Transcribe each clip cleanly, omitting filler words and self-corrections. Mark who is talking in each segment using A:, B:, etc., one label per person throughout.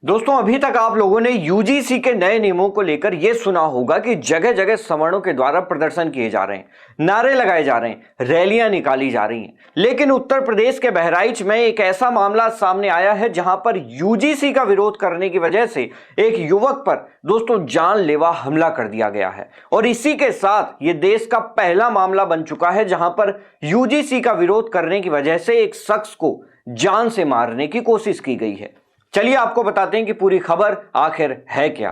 A: दोस्तों अभी तक आप लोगों ने यूजीसी के नए नियमों को लेकर यह सुना होगा कि जगह जगह सवर्णों के द्वारा प्रदर्शन किए जा रहे हैं, नारे लगाए जा रहे हैं, रैलियां निकाली जा रही हैं। लेकिन उत्तर प्रदेश के बहराइच में एक ऐसा मामला सामने आया है जहां पर यूजीसी का विरोध करने की वजह से एक युवक पर दोस्तों जानलेवा हमला कर दिया गया है। और इसी के साथ यह देश का पहला मामला बन चुका है जहां पर यूजीसी का विरोध करने की वजह से एक शख्स को जान से मारने की कोशिश की गई है। चलिए आपको बताते हैं कि पूरी खबर आखिर है क्या।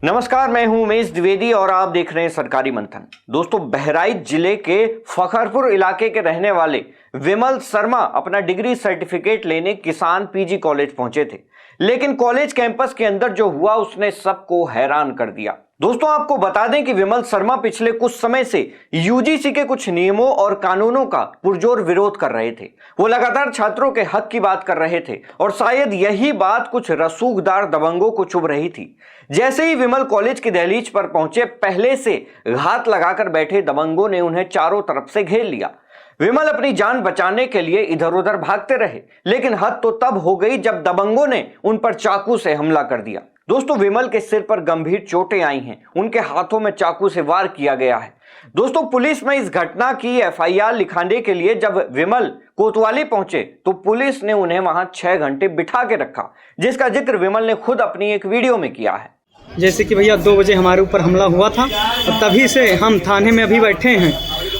A: नमस्कार, मैं हूं उमेश द्विवेदी और आप देख रहे हैं सरकारी मंथन। दोस्तों बहराइच जिले के फखरपुर इलाके के रहने वाले विमल शर्मा अपना डिग्री सर्टिफिकेट लेने किसान पीजी कॉलेज पहुंचे थे, लेकिन कॉलेज कैंपस के अंदर जो हुआ उसने सबको हैरान कर दिया। दोस्तों आपको बता दें कि विमल शर्मा पिछले कुछ समय से यूजीसी के कुछ नियमों और कानूनों का पुरजोर विरोध कर रहे थे। वो लगातार छात्रों के हक की बात कर रहे थे और शायद यही बात कुछ रसूखदार दबंगों को चुभ रही थी। जैसे ही विमल कॉलेज की दहलीज पर पहुंचे, पहले से घात लगाकर बैठे दबंगों ने उन्हें चारों तरफ से घेर लिया। विमल अपनी जान बचाने के लिए इधर उधर भागते रहे, लेकिन हद तो तब हो गई जब दबंगों ने उन पर चाकू से हमला कर दिया। दोस्तों विमल के सिर पर गंभीर चोटें आई हैं, उनके हाथों में चाकू से वार किया गया है। दोस्तों पुलिस में इस घटना की एफआईआर लिखाने के लिए जब विमल कोतवाली पहुंचे तो पुलिस ने उन्हें वहां 6 घंटे बिठा के रखा, जिसका जिक्र विमल ने खुद अपनी एक वीडियो में किया है।
B: जैसे कि भैया 2 बजे हमारे ऊपर हमला हुआ था और तभी से हम थाने में अभी बैठे हैं।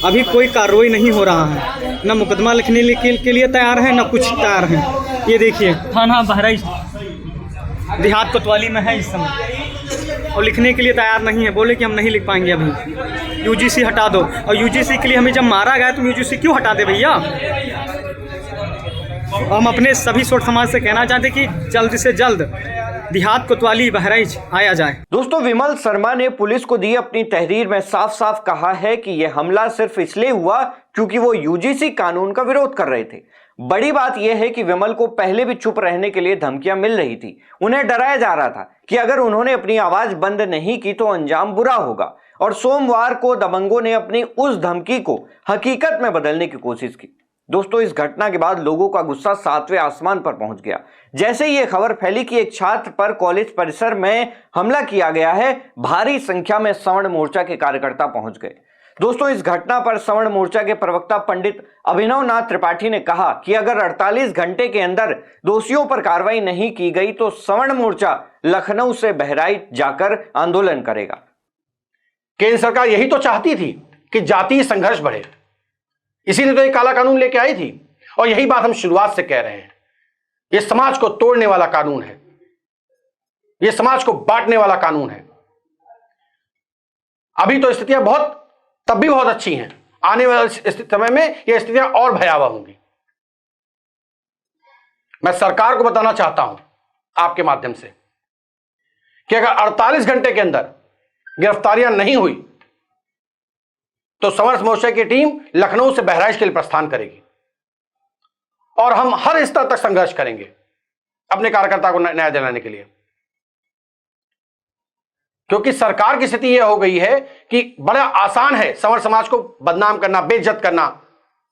B: अभी कोई कार्रवाई नहीं हो रहा है, न मुकदमा लिखने के लिए तैयार है, न कुछ तैयार है। ये देखिए थाना बहराइच देहात कोतवाली में है इस समय, और लिखने के लिए तैयार नहीं है। बोले कि हम नहीं लिख पाएंगे, अभी यूजीसी हटा दो। और यूजीसी के लिए हमें जब मारा गया तो यूजीसी क्यों हटा दे भैया। हम अपने सभी सोट समाज से कहना चाहते कि जल्द से जल्द देहात कोतवाली बहराइच आया जाए।
A: दोस्तों विमल शर्मा ने पुलिस को दी अपनी तहरीर में साफ साफ कहा है कि यह हमला सिर्फ इसलिए हुआ क्योंकि वो यूजीसी कानून का विरोध कर रहे थे। बड़ी बात यह है कि विमल को पहले भी चुप रहने के लिए धमकियां मिल रही थी। उन्हें डराया जा रहा था कि अगर उन्होंने अपनी आवाज बंद नहीं की तो अंजाम बुरा होगा। और सोमवार को दबंगों ने अपनी उस धमकी को हकीकत में बदलने की कोशिश की। दोस्तों इस घटना के बाद लोगों का गुस्सा 7वें आसमान पर पहुंच गया। जैसे ही यह खबर फैली कि एक छात्र पर कॉलेज परिसर में हमला किया गया है, भारी संख्या में सवर्ण मोर्चा के कार्यकर्ता पहुंच गए। दोस्तों इस घटना पर सवर्ण मोर्चा के प्रवक्ता पंडित अभिनव नाथ त्रिपाठी ने कहा कि अगर 48 घंटे के अंदर दोषियों पर कार्रवाई नहीं की गई तो सवर्ण मोर्चा लखनऊ से बहराइच जाकर आंदोलन करेगा।
C: केंद्र सरकार यही तो चाहती थी कि जातीय संघर्ष बढ़े, इसीलिए तो ये काला कानून लेके आई थी। और यही बात हम शुरुआत से कह रहे हैं, ये समाज को तोड़ने वाला कानून है, ये समाज को बांटने वाला कानून है। अभी तो स्थितियां तब भी बहुत अच्छी हैं, आने वाले समय में ये स्थितियां और भयावह होंगी। मैं सरकार को बताना चाहता हूं आपके माध्यम से कि अगर 48 घंटे के अंदर गिरफ्तारियां नहीं हुई तो सवर्ण मोर्चा की टीम लखनऊ से बहराइच के लिए प्रस्थान करेगी और हम हर स्तर तक संघर्ष करेंगे अपने कार्यकर्ता को न्याय दिलाने के लिए। क्योंकि सरकार की स्थिति यह हो गई है कि बड़ा आसान है सवर्ण समाज को बदनाम करना, बेइज्जत करना,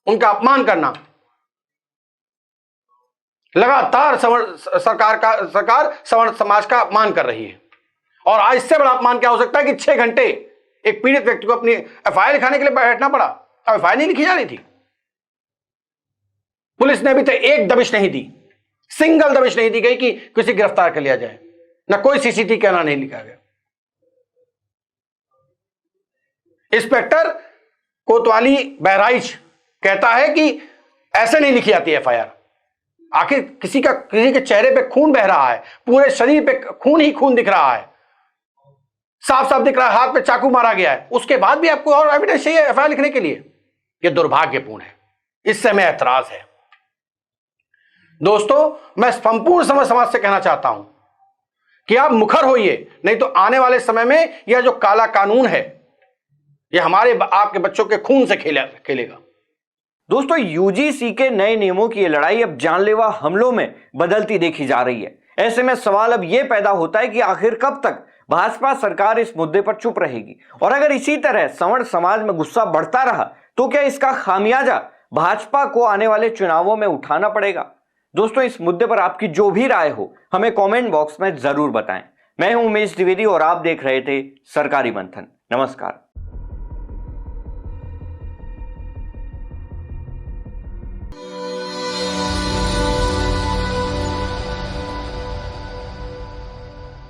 C: उनका अपमान करना। लगातार सरकार सवर्ण समाज का अपमान कर रही है। और आज इससे बड़ा अपमान क्या हो सकता है कि 6 घंटे एक पीड़ित व्यक्ति को अपनी एफआईआर लिखाने के लिए बैठना पड़ा। अब एफआईआर नहीं लिखी जा रही थी। पुलिस ने अभी तक एक दबिश नहीं दी, सिंगल दबिश नहीं दी गई कि किसी गिरफ्तार कर लिया जाए, ना कोई सीसीटीवी कैमरा नहीं लिखा गया। इंस्पेक्टर कोतवाली बहराइच कहता है कि ऐसे नहीं लिखी जाती एफआईआर। आखिर किसी के चेहरे पे खून बह रहा है, पूरे शरीर पे खून ही खून दिख रहा है, साफ साफ दिख रहा है, हाथ पे चाकू मारा गया है, उसके बाद भी आपको और एविडेंस चाहिए एफआईआर लिखने के लिए। यह दुर्भाग्यपूर्ण है, इससे हमें ऐतराज है। दोस्तों मैं संपूर्ण समाज से कहना चाहता हूं कि आप मुखर होइए, नहीं तो आने वाले समय में यह जो काला कानून है यह हमारे आपके बच्चों के खून से खेलेगा।
A: दोस्तों यूजीसी के नए नियमों की यह लड़ाई अब जानलेवा हमलों में बदलती देखी जा रही है। ऐसे में सवाल अब यह पैदा होता है कि आखिर कब तक भाजपा सरकार इस मुद्दे पर चुप रहेगी, और अगर इसी तरह सवर्ण समाज में गुस्सा बढ़ता रहा तो क्या इसका खामियाजा भाजपा को आने वाले चुनावों में उठाना पड़ेगा? दोस्तों, इस मुद्दे पर आपकी जो भी राय हो हमें कमेंट बॉक्स में जरूर बताएं। मैं हूं उमेश द्विवेदी और आप देख रहे थे सरकारी मंथन। नमस्कार।